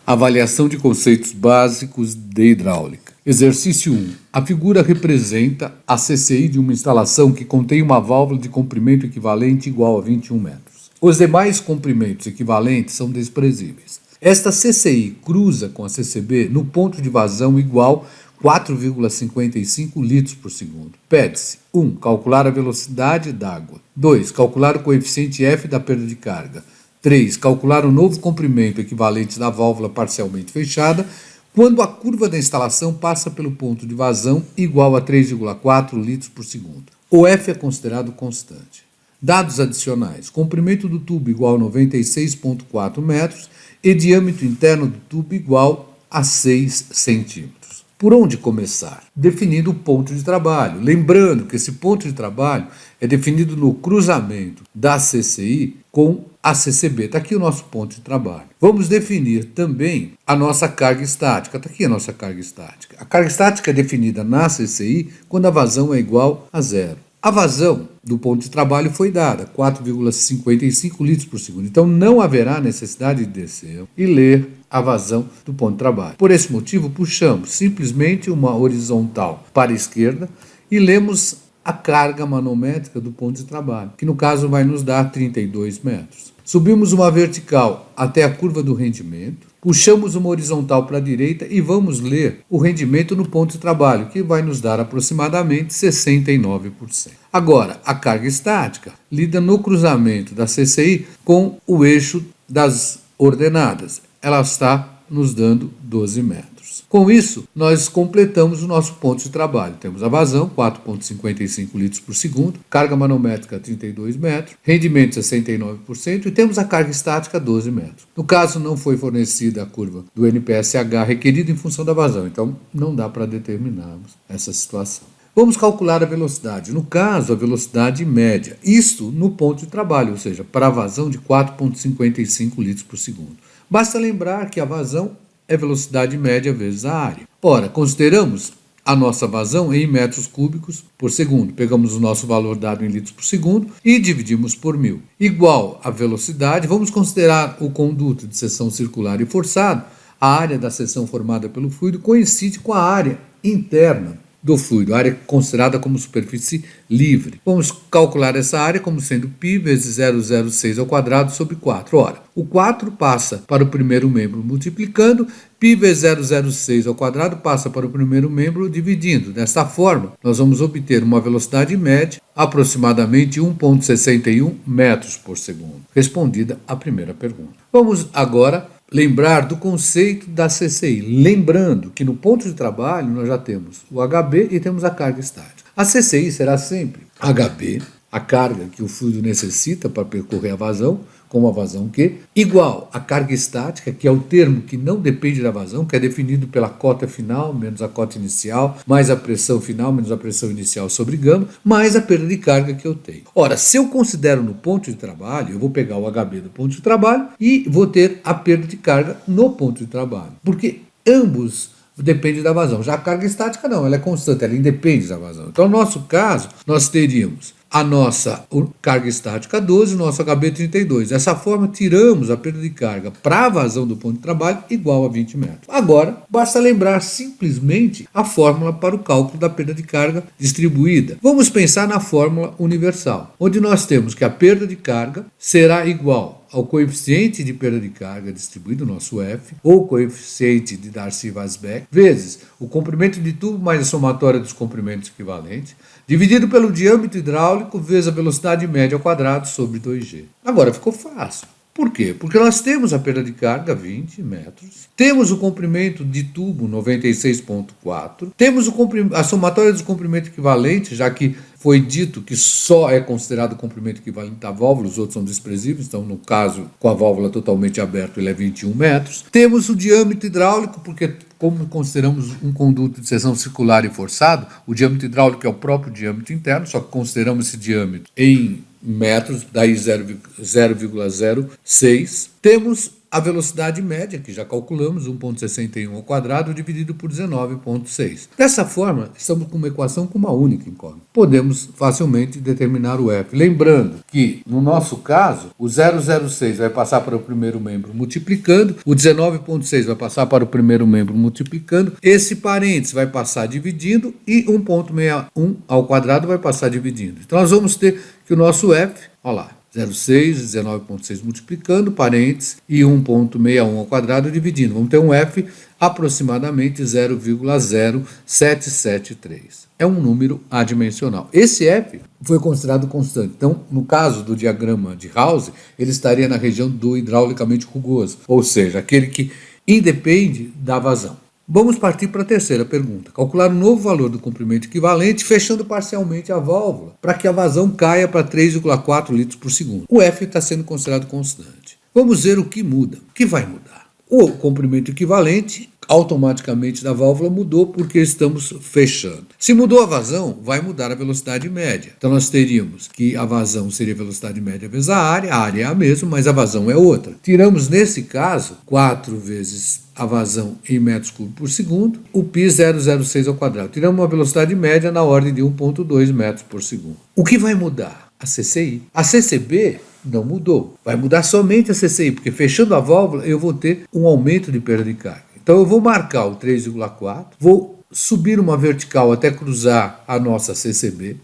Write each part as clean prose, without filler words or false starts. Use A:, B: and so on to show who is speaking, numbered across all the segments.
A: Avaliação de conceitos básicos de hidráulica. Exercício 1. A figura representa a CCI de uma instalação que contém uma válvula de comprimento equivalente igual a 21 metros. Os demais comprimentos equivalentes são desprezíveis. Esta CCI cruza com a CCB no ponto de vazão igual 4,55 litros por segundo. Pede-se 1. Calcular a velocidade d'água. 2. Calcular o coeficiente F da perda de carga. 3. Calcular o novo comprimento equivalente da válvula parcialmente fechada quando a curva da instalação passa pelo ponto de vazão igual a 3,4 litros por segundo. O F é considerado constante. Dados adicionais. Comprimento do tubo igual a 96,4 metros e diâmetro interno do tubo igual a 6 centímetros. Por onde começar? Definindo o ponto de trabalho. Lembrando que esse ponto de trabalho é definido no cruzamento da CCI com a CCB. Está aqui o nosso ponto de trabalho. Vamos definir também a nossa carga estática. Está aqui a nossa carga estática. A carga estática é definida na CCI quando a vazão é igual a zero. A vazão do ponto de trabalho foi dada, 4,55 litros por segundo. Então não haverá necessidade de descer e ler a vazão do ponto de trabalho. Por esse motivo, puxamos simplesmente uma horizontal para a esquerda e lemos a carga manométrica do ponto de trabalho, que no caso vai nos dar 32 metros. Subimos uma vertical até a curva do rendimento, puxamos uma horizontal para a direita e vamos ler o rendimento no ponto de trabalho, que vai nos dar aproximadamente 69%. Agora, a carga estática lida no cruzamento da CCI com o eixo das ordenadas. Ela está nos dando 12 metros. Com isso, nós completamos o nosso ponto de trabalho. Temos a vazão, 4,55 litros por segundo, carga manométrica, 32 metros, rendimento, 69%, e temos a carga estática, 12 metros. No caso, não foi fornecida a curva do NPSH requerida em função da vazão, então não dá para determinarmos essa situação. Vamos calcular a velocidade, no caso, a velocidade média, isto no ponto de trabalho, ou seja, para a vazão de 4,55 litros por segundo. Basta lembrar que a vazão é velocidade média vezes a área. Ora, consideramos a nossa vazão em metros cúbicos por segundo. Pegamos o nosso valor dado em litros por segundo e dividimos por 1000. Igual a velocidade, vamos considerar o conduto de seção circular e forçado. A área da seção formada pelo fluido coincide com a área interna do fluido, área considerada como superfície livre. Vamos calcular essa área como sendo π vezes 0,06 ao quadrado sobre 4. Ora, o 4 passa para o primeiro membro multiplicando, π vezes 0,06 ao quadrado passa para o primeiro membro dividindo. Desta forma, nós vamos obter uma velocidade média aproximadamente 1,61 metros por segundo. Respondida a primeira pergunta. Vamos agora lembrar do conceito da CCI. Lembrando que no ponto de trabalho nós já temos o HB e temos a carga estática. A CCI será sempre HB, a carga que o fluido necessita para percorrer a vazão, com a vazão Q, igual a carga estática, que é o termo que não depende da vazão, que é definido pela cota final, menos a cota inicial, mais a pressão final, menos a pressão inicial sobre gama, mais a perda de carga que eu tenho. Ora, se eu considero no ponto de trabalho, eu vou pegar o HB do ponto de trabalho e vou ter a perda de carga no ponto de trabalho, porque ambos dependem da vazão. Já a carga estática não, ela é constante, ela independe da vazão. Então, no nosso caso, nós teríamos a nossa carga estática 12, o nosso HB 32. Dessa forma, tiramos a perda de carga para a vazão do ponto de trabalho igual a 20 metros. Agora, basta lembrar simplesmente a fórmula para o cálculo da perda de carga distribuída. Vamos pensar na fórmula universal, onde nós temos que a perda de carga será igual ao coeficiente de perda de carga distribuído, nosso F, ou coeficiente de Darcy-Weisbach, vezes o comprimento de tubo mais a somatória dos comprimentos equivalentes, dividido pelo diâmetro hidráulico vezes a velocidade média ao quadrado sobre 2G. Agora ficou fácil. Por quê? Porque nós temos a perda de carga, 20 metros, temos o comprimento de tubo, 96,4, temos a somatória dos comprimentos equivalentes, já que foi dito que só é considerado comprimento equivalente à válvula, os outros são desprezíveis, então no caso, com a válvula totalmente aberta, ele é 21 metros. Temos o diâmetro hidráulico, porque como consideramos um conduto de seção circular e forçado, o diâmetro hidráulico é o próprio diâmetro interno, só que consideramos esse diâmetro em metros, daí 0,06. Temos a velocidade média, que já calculamos, 1,61 ao quadrado dividido por 19,6. Dessa forma, estamos com uma equação com uma única incógnita. Podemos facilmente determinar o F. Lembrando que, no nosso caso, o 0,06 vai passar para o primeiro membro multiplicando, o 19,6 vai passar para o primeiro membro multiplicando, esse parênteses vai passar dividindo e 1,61 ao quadrado vai passar dividindo. Então, nós vamos ter que o nosso F, olha lá, 0,6, 19,6 multiplicando, parênteses, e 1,61 ao quadrado dividindo. Vamos ter um F aproximadamente 0,0773. É um número adimensional. Esse F foi considerado constante. Então, no caso do diagrama de House, ele estaria na região do hidraulicamente rugoso, ou seja, aquele que independe da vazão. Vamos partir para a terceira pergunta. Calcular o novo valor do comprimento equivalente, fechando parcialmente a válvula, para que a vazão caia para 3,4 litros por segundo. O F está sendo considerado constante. Vamos ver o que muda. O que vai mudar? O comprimento equivalente automaticamente da válvula mudou porque estamos fechando. Se mudou a vazão, vai mudar a velocidade média. Então nós teríamos que a vazão seria a velocidade média vezes a área é a mesma, mas a vazão é outra. Tiramos nesse caso 4 vezes a vazão em metros cúbicos por segundo, o π 0,06 ao quadrado. Tiramos uma velocidade média na ordem de 1,2 metros por segundo. O que vai mudar? A CCI. A CCB não mudou. Vai mudar somente a CCI, porque fechando a válvula eu vou ter um aumento de perda de carga. Então eu vou marcar o 3,4, vou subir uma vertical até cruzar a nossa CCB,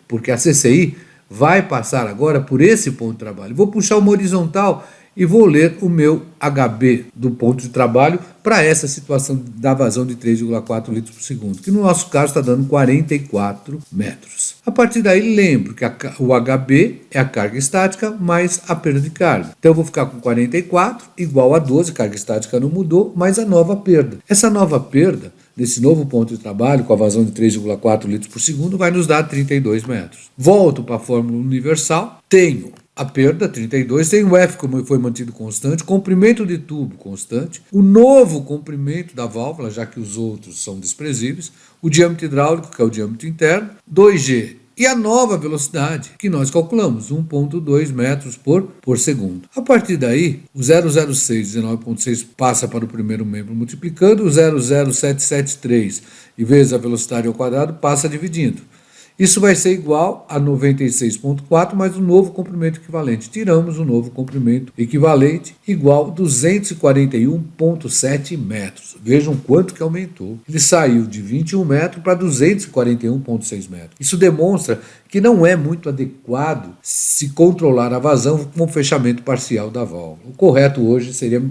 A: porque a CCI vai passar agora por esse ponto de trabalho. Vou puxar uma horizontal e vou ler o meu HB do ponto de trabalho para essa situação da vazão de 3,4 litros por segundo, que no nosso caso está dando 44 metros. A partir daí, lembro que o HB é a carga estática mais a perda de carga. Então eu vou ficar com 44 igual a 12, carga estática não mudou, mais a nova perda. Essa nova perda, nesse novo ponto de trabalho, com a vazão de 3,4 litros por segundo, vai nos dar 32 metros. Volto para a fórmula universal, tenho a perda, 32, tem o F como foi mantido constante, comprimento de tubo constante, o novo comprimento da válvula, já que os outros são desprezíveis, o diâmetro hidráulico, que é o diâmetro interno, 2G, e a nova velocidade, que nós calculamos, 1,2 metros por segundo. A partir daí, o 0,06, 19,6 passa para o primeiro membro multiplicando, o 0,0773 e vezes a velocidade ao quadrado passa dividindo. Isso vai ser igual a 96,4 mais o novo comprimento equivalente. Tiramos o novo comprimento equivalente igual a 241,7 metros. Vejam quanto que aumentou. Ele saiu de 21 metros para 241,6 metros. Isso demonstra que não é muito adequado se controlar a vazão com o fechamento parcial da válvula. O correto hoje seria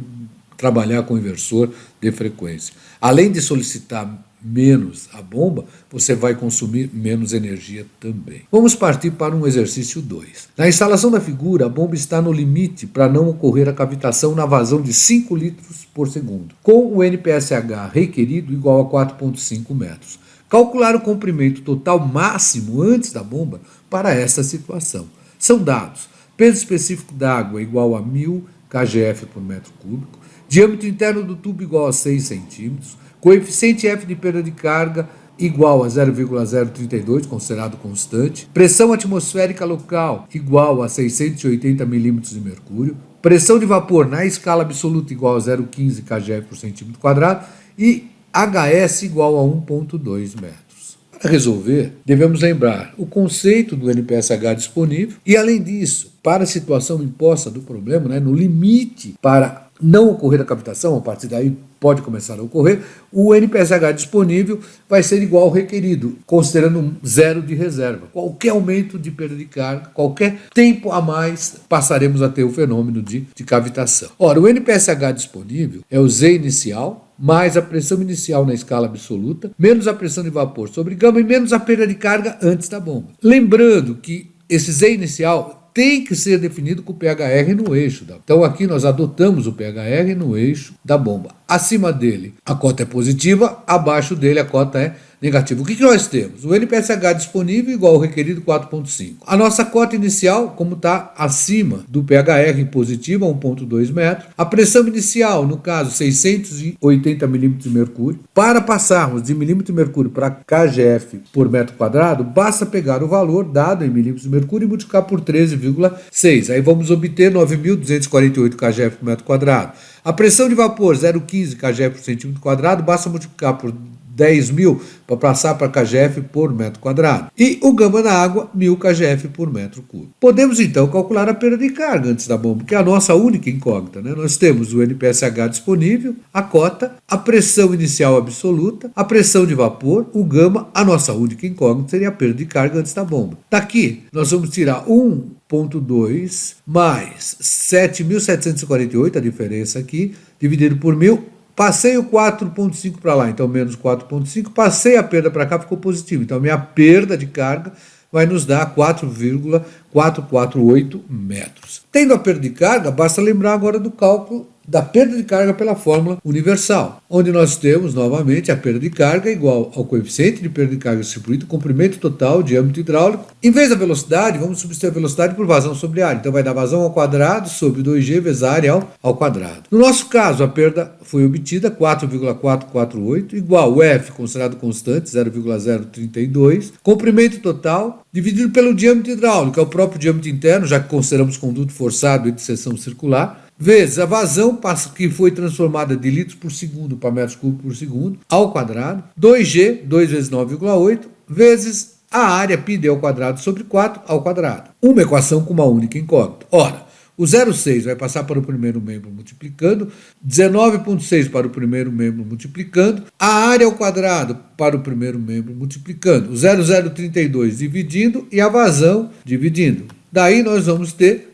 A: trabalhar com inversor de frequência. Além de solicitar menos a bomba, você vai consumir menos energia também. Vamos partir para um exercício 2. Na instalação da figura, a bomba está no limite para não ocorrer a cavitação na vazão de 5 litros por segundo, com o NPSH requerido igual a 4,5 metros. Calcular o comprimento total máximo antes da bomba para essa situação. São dados: peso específico da água igual a 1000 kgf por metro cúbico, diâmetro interno do tubo igual a 6 centímetros, coeficiente F de perda de carga igual a 0,032, considerado constante, pressão atmosférica local igual a 680 milímetros de mercúrio, pressão de vapor na escala absoluta igual a 0,15 kgf por centímetro quadrado e HS igual a 1,2 metros. Para resolver, devemos lembrar o conceito do NPSH disponível e, além disso, para a situação imposta do problema, no limite para não ocorrer a cavitação, a partir daí pode começar a ocorrer, o NPSH disponível vai ser igual ao requerido, considerando um zero de reserva. Qualquer aumento de perda de carga, qualquer tempo a mais, passaremos a ter o fenômeno de cavitação. Ora, o NPSH disponível é o Z inicial, mais a pressão inicial na escala absoluta, menos a pressão de vapor sobre gama e menos a perda de carga antes da bomba. Lembrando que esse Z inicial tem que ser definido com o pHr no eixo. Então aqui nós adotamos o pHr no eixo da bomba. Acima dele a cota é positiva, abaixo dele a cota é negativo. O que nós temos? O NPSH disponível igual ao requerido 4,5. A nossa cota inicial, como está acima do PHR positivo, a 1,2 metros. A pressão inicial, no caso, 680 milímetros de mercúrio. Para passarmos de milímetro de mercúrio para kgf por metro quadrado, basta pegar o valor dado em milímetros de mercúrio e multiplicar por 13,6. Aí vamos obter 9.248 kgf por metro quadrado. A pressão de vapor, 0,15 kgf por centímetro quadrado, basta multiplicar por 10.000 para passar para kgf por metro quadrado. E o gama na água, 1.000 kgf por metro cúbico. Podemos então calcular a perda de carga antes da bomba, que é a nossa única incógnita, né? Nós temos o NPSH disponível, a cota, a pressão inicial absoluta, a pressão de vapor, o gama, a nossa única incógnita seria a perda de carga antes da bomba. Daqui, nós vamos tirar 1,2 mais 7.748, a diferença aqui, dividido por 1.000, passei o 4,5 para lá, então menos 4,5, passei a perda para cá, ficou positivo. Então minha perda de carga vai nos dar 4,448 metros. Tendo a perda de carga, basta lembrar agora do cálculo da perda de carga pela fórmula universal, onde nós temos novamente a perda de carga igual ao coeficiente de perda de carga distribuído, comprimento total, diâmetro hidráulico. Em vez da velocidade, vamos substituir a velocidade por vazão sobre área. Então vai dar vazão ao quadrado sobre 2G vezes a área ao quadrado. No nosso caso, a perda foi obtida 4,448 igual o F, considerado constante, 0,032, comprimento total, dividido pelo diâmetro hidráulico, é o próprio diâmetro interno, já que consideramos conduto forçado e de seção circular, vezes a vazão, que foi transformada de litros por segundo para metros cúbicos por segundo, ao quadrado, 2G, 2 vezes 9,8, vezes a área πd ao quadrado sobre 4 ao quadrado. Uma equação com uma única incógnita. Ora, o 0,6 vai passar para o primeiro membro multiplicando, 19,6 para o primeiro membro multiplicando, a área ao quadrado para o primeiro membro multiplicando, o 0,032 dividindo e a vazão dividindo. Daí nós vamos ter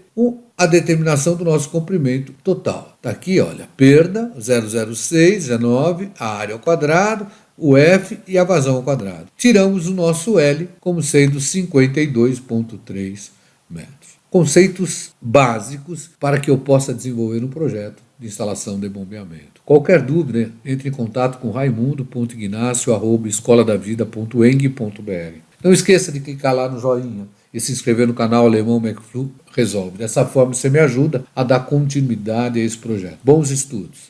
A: a determinação do nosso comprimento total. Está aqui, olha, perda, 0,06, 19, a área ao quadrado, o F e a vazão ao quadrado. Tiramos o nosso L como sendo 52,3 metros. Conceitos básicos para que eu possa desenvolver um projeto de instalação de bombeamento. Qualquer dúvida, entre em contato com raimundo.ignacio@escoladavida.eng.br. Não esqueça de clicar lá no joinha e se inscrever no canal Alemão McFlu Resolve. Dessa forma você me ajuda a dar continuidade a esse projeto. Bons estudos!